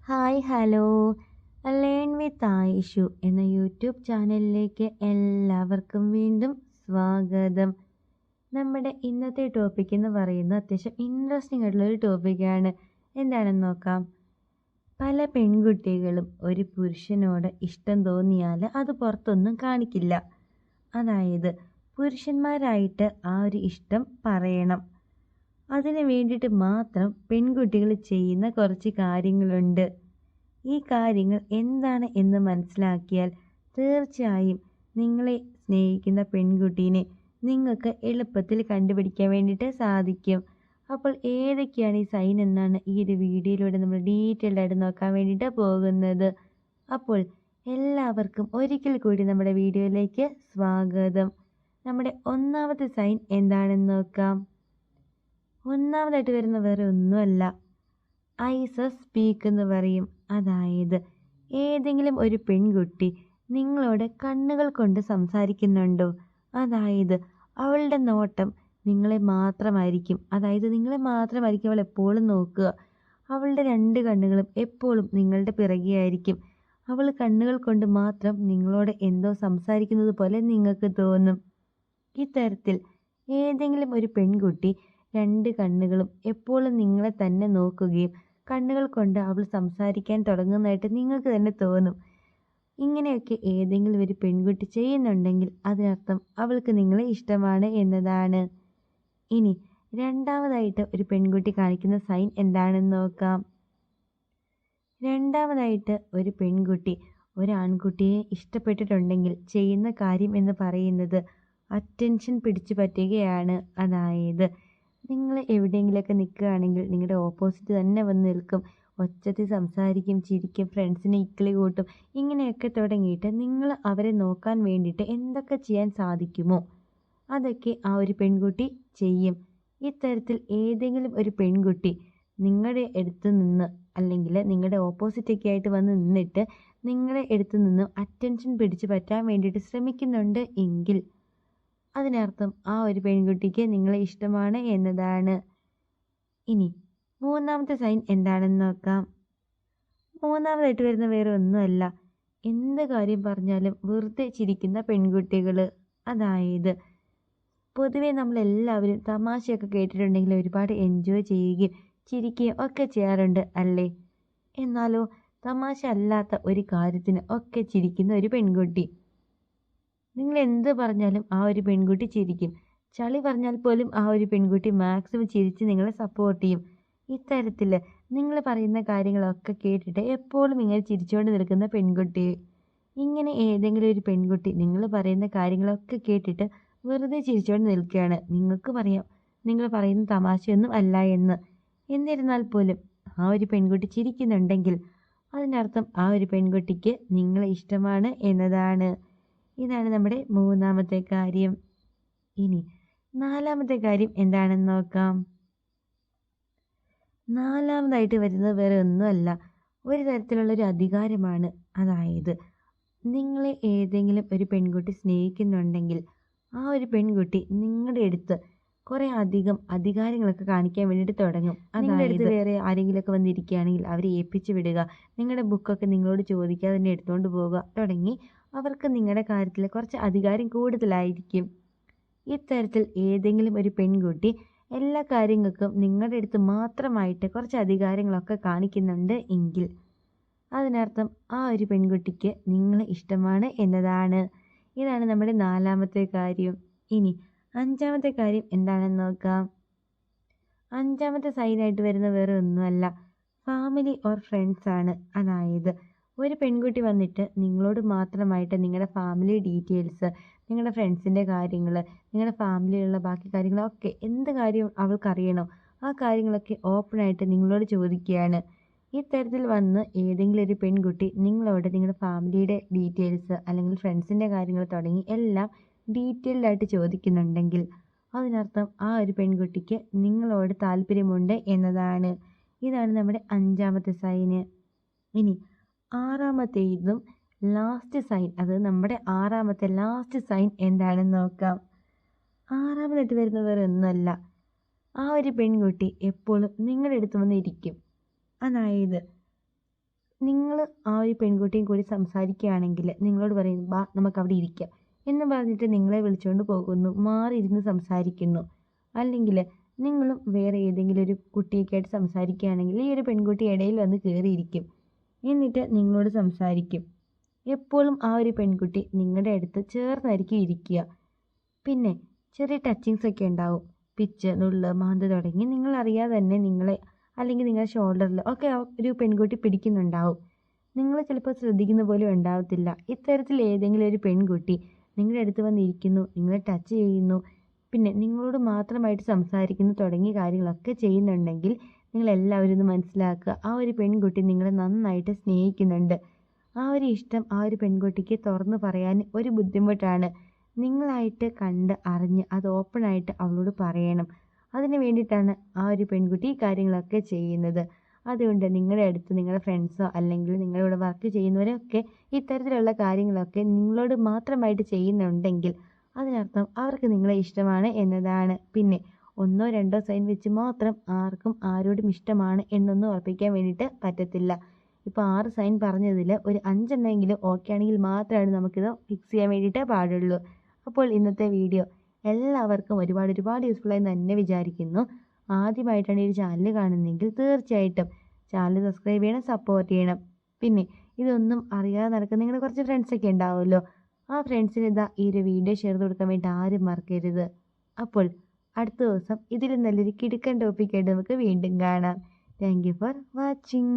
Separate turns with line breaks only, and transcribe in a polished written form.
Hi hello learn with Ayishu എന്ന YouTube ചാനലിലേക്ക് എല്ലാവർക്കും വീണ്ടും സ്വാഗതം. നമ്മുടെ ഇന്നത്തെ ടോപ്പിക് എന്ന് പറയുന്നത് അത്യാവശ്യം ഇൻട്രസ്റ്റിംഗ് ആയിട്ടുള്ളൊരു ടോപ്പിക്കാണ്. എന്താണെന്ന് നോക്കാം. പല പെൺകുട്ടികളും ഒരു പുരുഷനോട് ഇഷ്ടം തോന്നിയാൽ അത് പുറത്തൊന്നും കാണിക്കില്ല. അതായത് പുരുഷന്മാരായിട്ട് ആ ഒരു ഇഷ്ടം പറയണം. അതിന് വേണ്ടിയിട്ട് മാത്രം പെൺകുട്ടികൾ ചെയ്യുന്ന കുറച്ച് കാര്യങ്ങളുണ്ട്. ഈ കാര്യങ്ങൾ എന്താണ് എന്ന് മനസ്സിലാക്കിയാൽ തീർച്ചയായും നിങ്ങളെ സ്നേഹിക്കുന്ന പെൺകുട്ടീനെ നിങ്ങൾക്ക് എളുപ്പത്തിൽ കണ്ടുപിടിക്കാൻ വേണ്ടിയിട്ട് സാധിക്കും. അപ്പോൾ ഏതൊക്കെയാണ് ഈ സൈൻ എന്നാണ് ഈ ഒരു വീഡിയോയിലൂടെ നമ്മൾ ഡീറ്റെയിൽഡ് ആയിട്ട് നോക്കാൻ വേണ്ടിയിട്ട് പോകുന്നത്. അപ്പോൾ എല്ലാവർക്കും ഒരിക്കൽ കൂടി നമ്മുടെ വീഡിയോയിലേക്ക് സ്വാഗതം. നമ്മുടെ ഒന്നാമത്തെ സൈൻ എന്താണെന്ന് നോക്കാം. ഒന്നാമതായിട്ട് വരുന്ന വേറെ ഒന്നുമല്ല, ഐസ് സ്പീക്ക് എന്ന് പറയും. അതായത് ഏതെങ്കിലും ഒരു പെൺകുട്ടി നിങ്ങളോട് കണ്ണുകൾ കൊണ്ട് സംസാരിക്കുന്നുണ്ടോ, അതായത് അവളുടെ നോട്ടം നിങ്ങളെ മാത്രമായിരിക്കും. നിങ്ങളെ മാത്രമായിരിക്കും അവൾ എപ്പോഴും നോക്കുക. അവളുടെ രണ്ട് കണ്ണുകളും എപ്പോഴും നിങ്ങളുടെ പിറകെ ആയിരിക്കും. അവൾ കണ്ണുകൾ കൊണ്ട് മാത്രം നിങ്ങളോട് എന്തോ സംസാരിക്കുന്നത് പോലെ നിങ്ങൾക്ക് തോന്നും. ഇത്തരത്തിൽ ഏതെങ്കിലും ഒരു പെൺകുട്ടി രണ്ട് കണ്ണുകളും എപ്പോഴും നിങ്ങളെ തന്നെ നോക്കുകയും കണ്ണുകൾ കൊണ്ട് അവൾ സംസാരിക്കാൻ തുടങ്ങുന്നതായിട്ട് നിങ്ങൾക്ക് തന്നെ തോന്നും. ഇങ്ങനെയൊക്കെ ഏതെങ്കിലും ഒരു പെൺകുട്ടി ചെയ്യുന്നുണ്ടെങ്കിൽ അതിനർത്ഥം അവൾക്ക് നിങ്ങളെ ഇഷ്ടമാണ് എന്നതാണ്. ഇനി രണ്ടാമതായിട്ട് ഒരു പെൺകുട്ടി കാണിക്കുന്ന സൈൻ എന്താണെന്ന് നോക്കാം. രണ്ടാമതായിട്ട് ഒരു പെൺകുട്ടി ഒരു ആൺകുട്ടിയെ ഇഷ്ടപ്പെട്ടിട്ടുണ്ടെങ്കിൽ ചെയ്യുന്ന കാര്യം എന്ന് പറയുന്നത് അറ്റൻഷൻ പിടിച്ചു പറ്റുകയാണ്. അതായത് നിങ്ങൾ എവിടെയെങ്കിലുമൊക്കെ നിൽക്കുകയാണെങ്കിൽ നിങ്ങളുടെ ഓപ്പോസിറ്റ് തന്നെ വന്ന് നിൽക്കും, ഒച്ചത്തിൽ സംസാരിക്കും, ചിരിക്കും, ഫ്രണ്ട്സിനെ ഇക്കിളി കൂട്ടും. ഇങ്ങനെയൊക്കെ തുടങ്ങിയിട്ട് നിങ്ങൾ അവരെ നോക്കാൻ വേണ്ടിയിട്ട് എന്തൊക്കെ ചെയ്യാൻ സാധിക്കുമോ അതൊക്കെ ആ ഒരു പെൺകുട്ടി ചെയ്യും. ഇത്തരത്തിൽ ഏതെങ്കിലും ഒരു പെൺകുട്ടി നിങ്ങളുടെ അടുത്ത് നിന്ന് അല്ലെങ്കിൽ നിങ്ങളുടെ ഓപ്പോസിറ്റൊക്കെ ആയിട്ട് വന്ന് നിന്നിട്ട് നിങ്ങളുടെ അടുത്ത് നിന്നും അറ്റൻഷൻ പിടിച്ചു പറ്റാൻ വേണ്ടിയിട്ട് ശ്രമിക്കുന്നുണ്ട് എങ്കിൽ അതിനർത്ഥം ആ ഒരു പെൺകുട്ടിക്ക് നിങ്ങളെ ഇഷ്ടമാണ് എന്നതാണ്. ഇനി മൂന്നാമത്തെ സൈൻ എന്താണെന്ന് നോക്കാം. മൂന്നാമതായിട്ട് വരുന്ന വേറെ ഒന്നുമല്ല, എന്ത് കാര്യം പറഞ്ഞാലും വെറുതെ ചിരിക്കുന്ന പെൺകുട്ടികൾ. അതായത് പൊതുവെ നമ്മളെല്ലാവരും തമാശയൊക്കെ കേട്ടിട്ടുണ്ടെങ്കിൽ ഒരുപാട് എൻജോയ് ചെയ്യുകയും ചിരിക്കുകയും ഒക്കെ ചെയ്യാറുണ്ട് അല്ലേ. എന്നാലോ തമാശ അല്ലാത്ത ഒരു കാര്യത്തിന് ഒക്കെ ചിരിക്കുന്ന ഒരു പെൺകുട്ടി. നിങ്ങൾ എന്ത് പറഞ്ഞാലും ആ ഒരു പെൺകുട്ടി ചിരിക്കും. ചളി പറഞ്ഞാൽ പോലും ആ ഒരു പെൺകുട്ടി മാക്സിമം ചിരിച്ച് നിങ്ങളെ സപ്പോർട്ട് ചെയ്യും. ഇത്തരത്തിൽ നിങ്ങൾ പറയുന്ന കാര്യങ്ങളൊക്കെ കേട്ടിട്ട് എപ്പോഴും ഇങ്ങനെ ചിരിച്ചുകൊണ്ട് നിൽക്കുന്ന പെൺകുട്ടി. ഇങ്ങനെ ഏതെങ്കിലും ഒരു പെൺകുട്ടി നിങ്ങൾ പറയുന്ന കാര്യങ്ങളൊക്കെ കേട്ടിട്ട് വെറുതെ ചിരിച്ചുകൊണ്ട് നിൽക്കുകയാണ്. നിങ്ങൾക്ക് പറയാം നിങ്ങൾ പറയുന്ന തമാശയൊന്നും അല്ല എന്ന്. എന്നിരുന്നാൽ പോലും ആ ഒരു പെൺകുട്ടി ചിരിക്കുന്നുണ്ടെങ്കിൽ അതിനർത്ഥം ആ ഒരു പെൺകുട്ടിക്ക് നിങ്ങളെ ഇഷ്ടമാണ് എന്നതാണ്. ഇതാണ് നമ്മുടെ മൂന്നാമത്തെ കാര്യം. ഇനി നാലാമത്തെ കാര്യം എന്താണെന്ന് നോക്കാം. നാലാമതായിട്ട് വരുന്നത് വേറെ ഒന്നുമല്ല, ഒരു തരത്തിലുള്ളൊരു അധികാരമാണ്. അതായത് നിങ്ങളെ ഏതെങ്കിലും ഒരു പെൺകുട്ടി സ്നേഹിക്കുന്നുണ്ടെങ്കിൽ ആ ഒരു പെൺകുട്ടി നിങ്ങളുടെ അടുത്ത് കുറേ അധികം അധികാരങ്ങളൊക്കെ കാണിക്കാൻ വേണ്ടിയിട്ട് തുടങ്ങും. നിങ്ങളുടെ അടുത്ത് വേറെ ആരെങ്കിലുമൊക്കെ വന്നിരിക്കുകയാണെങ്കിൽ അവരെ ഏൽപ്പിച്ച് വിടുക, നിങ്ങളുടെ ബുക്കൊക്കെ നിങ്ങളോട് ചോദിക്കാതെ തന്നെ എടുത്തുകൊണ്ട് പോവുക തുടങ്ങി അവർക്ക് നിങ്ങളുടെ കാര്യത്തിൽ കുറച്ച് അധികാരം കൂടുതലായിരിക്കും. ഇത്തരത്തിൽ ഏതെങ്കിലും ഒരു പെൺകുട്ടി എല്ലാ കാര്യങ്ങൾക്കും നിങ്ങളുടെ അടുത്ത് മാത്രമായിട്ട് കുറച്ച് അധികാരങ്ങളൊക്കെ കാണിക്കുന്നുണ്ട് എങ്കിൽ അതിനർത്ഥം ആ ഒരു പെൺകുട്ടിക്ക് നിങ്ങളെ ഇഷ്ടമാണ് എന്നതാണ്. ഇതാണ് നമ്മുടെ നാലാമത്തെ കാര്യം. ഇനി അഞ്ചാമത്തെ കാര്യം എന്താണെന്ന് നോക്കാം. അഞ്ചാമത്തെ സൈനായിട്ട് വരുന്ന വേറെ ഒന്നുമല്ല, ഫാമിലി ഓർ ഫ്രണ്ട്സ് ആണ്. അതായത് ഒരു പെൺകുട്ടി വന്നിട്ട് നിങ്ങളോട് മാത്രമായിട്ട് നിങ്ങളുടെ ഫാമിലി ഡീറ്റെയിൽസ്, നിങ്ങളുടെ ഫ്രണ്ട്സിൻ്റെ കാര്യങ്ങൾ, നിങ്ങളുടെ ഫാമിലിയിലുള്ള ബാക്കി കാര്യങ്ങളൊക്കെ എന്ത് കാര്യം അവൾക്കറിയണോ ആ കാര്യങ്ങളൊക്കെ ഓപ്പണായിട്ട് നിങ്ങളോട് ചോദിക്കുകയാണ്. ഇത്തരത്തിൽ വന്ന് ഏതെങ്കിലും ഒരു പെൺകുട്ടി നിങ്ങളോട് നിങ്ങളുടെ ഫാമിലിയുടെ ഡീറ്റെയിൽസ് അല്ലെങ്കിൽ ഫ്രണ്ട്സിൻ്റെ കാര്യങ്ങൾ തുടങ്ങി എല്ലാം ഡീറ്റെയിൽഡ് ആയിട്ട് ചോദിക്കുന്നുണ്ടെങ്കിൽ അതിനർത്ഥം ആ ഒരു പെൺകുട്ടിക്ക് നിങ്ങളോട് താല്പര്യമുണ്ട് എന്നതാണ്. ഇതാണ് നമ്മുടെ അഞ്ചാമത്തെ സൈന്. ഇനി ആറാമത്തേതും ലാസ്റ്റ് സൈൻ, അത് നമ്മുടെ ആറാമത്തെ ലാസ്റ്റ് സൈൻ എന്താണെന്ന് നോക്കാം. ആറാമതായിട്ട് വരുന്ന വേറെ ഒന്നുമല്ല, ആ ഒരു പെൺകുട്ടി എപ്പോഴും നിങ്ങളുടെ അടുത്ത് വന്നിരിക്കും. അതായത് നിങ്ങൾ ആ ഒരു പെൺകുട്ടിയും കൂടി സംസാരിക്കുകയാണെങ്കിൽ നിങ്ങളോട് പറയും ബാ നമുക്ക് അവിടെ ഇരിക്കാം എന്ന് പറഞ്ഞിട്ട് നിങ്ങളെ വിളിച്ചുകൊണ്ട് പോകുന്നു, മാറിയിരുന്ന് സംസാരിക്കുന്നു. അല്ലെങ്കിൽ നിങ്ങളും വേറെ ഏതെങ്കിലും ഒരു കുട്ടിയൊക്കെ ആയിട്ട് സംസാരിക്കുകയാണെങ്കിൽ ഈ ഒരു പെൺകുട്ടി ഇടയിൽ വന്ന് കയറിയിരിക്കും. എന്നിട്ട് നിങ്ങളോട് സംസാരിക്കും. എപ്പോഴും ആ ഒരു പെൺകുട്ടി നിങ്ങളുടെ അടുത്ത് ചേർന്നായിരിക്കും ഇരിക്കുക. പിന്നെ ചെറിയ ടച്ചിങ്സ് ഒക്കെ ഉണ്ടാവും. പിച്ച്, നുള്ള്, മാന്ത് തുടങ്ങി നിങ്ങൾ അറിയാതെ തന്നെ നിങ്ങളെ അല്ലെങ്കിൽ നിങ്ങളുടെ ഷോൾഡറിൽ ഒക്കെ ആ ഒരു പെൺകുട്ടി പിടിക്കുന്നുണ്ടാവും. നിങ്ങൾ ചിലപ്പോൾ ശ്രദ്ധിക്കുന്ന പോലും ഉണ്ടാവത്തില്ല. ഇത്തരത്തിൽ ഏതെങ്കിലും ഒരു പെൺകുട്ടി നിങ്ങളുടെ അടുത്ത് വന്നിരിക്കുന്നു, നിങ്ങളെ ടച്ച് ചെയ്യുന്നു, പിന്നെ നിങ്ങളോട് മാത്രമായിട്ട് സംസാരിക്കുന്നു തുടങ്ങിയ കാര്യങ്ങളൊക്കെ ചെയ്യുന്നുണ്ടെങ്കിൽ നിങ്ങളെല്ലാവരും ഒന്ന് മനസ്സിലാക്കുക, ആ ഒരു പെൺകുട്ടി നിങ്ങളെ നന്നായിട്ട് സ്നേഹിക്കുന്നുണ്ട്. ആ ഒരു ഇഷ്ടം ആ ഒരു പെൺകുട്ടിക്ക് തുറന്നു പറയാൻ ഒരു ബുദ്ധിമുട്ടാണ്. നിങ്ങളായിട്ട് കണ്ട് അറിഞ്ഞ് അത് ഓപ്പണായിട്ട് അവളോട് പറയണം. അതിന് വേണ്ടിയിട്ടാണ് ആ ഒരു പെൺകുട്ടി ഈ കാര്യങ്ങളൊക്കെ ചെയ്യുന്നത്. അതുകൊണ്ട് നിങ്ങളുടെ അടുത്ത് നിങ്ങളുടെ ഫ്രണ്ട്സോ അല്ലെങ്കിൽ നിങ്ങളുടെ കൂടെ വർക്ക് ചെയ്യുന്നവരൊക്കെ ഇത്തരത്തിലുള്ള കാര്യങ്ങളൊക്കെ നിങ്ങളോട് മാത്രമായിട്ട് ചെയ്യുന്നുണ്ടെങ്കിൽ അതിനർത്ഥം അവർക്ക് നിങ്ങളെ ഇഷ്ടമാണ് എന്നതാണ്. പിന്നെ 1 2 സൈൻ വെച്ച് മാത്രം ആർക്കും ആരോടും ഇഷ്ടമാണ് എന്നൊന്നും ഉറപ്പിക്കാൻ വേണ്ടിയിട്ട് പറ്റത്തില്ല. ഇപ്പോൾ 6 സൈൻ പറഞ്ഞതിൽ ഒരു 5 എണ്ണമെങ്കിലും ഓക്കെ ആണെങ്കിൽ മാത്രമാണ് നമുക്കിത് ഫിക്സ് ചെയ്യാൻ വേണ്ടിയിട്ട് പാടുള്ളൂ. അപ്പോൾ ഇന്നത്തെ വീഡിയോ എല്ലാവർക്കും ഒരുപാട് യൂസ്ഫുൾ ആയി തന്നെ വിചാരിക്കുന്നു. ആദ്യമായിട്ടാണ് ഈ ചാനൽ കാണുന്നതെങ്കിൽ തീർച്ചയായിട്ടും ചാനൽ സബ്സ്ക്രൈബ് ചെയ്യണം, സപ്പോർട്ട് ചെയ്യണം. പിന്നെ ഇതൊന്നും അറിയാതെ നടക്കുന്ന നിങ്ങളുടെ കുറച്ച് ഫ്രണ്ട്സൊക്കെ ഉണ്ടാവുമല്ലോ, ആ ഫ്രണ്ട്സിന് ഈ ഒരു വീഡിയോ ഷെയർ ചെയ്ത് കൊടുക്കാൻ വേണ്ടി ആരും മറക്കരുത്. അപ്പോൾ അടുത്ത ദിവസം ഇതിലും നല്ലൊരു കിടുക്കൻ ടോപ്പിക്കായിട്ട് നമുക്ക് വീണ്ടും കാണാം. Thank you for watching.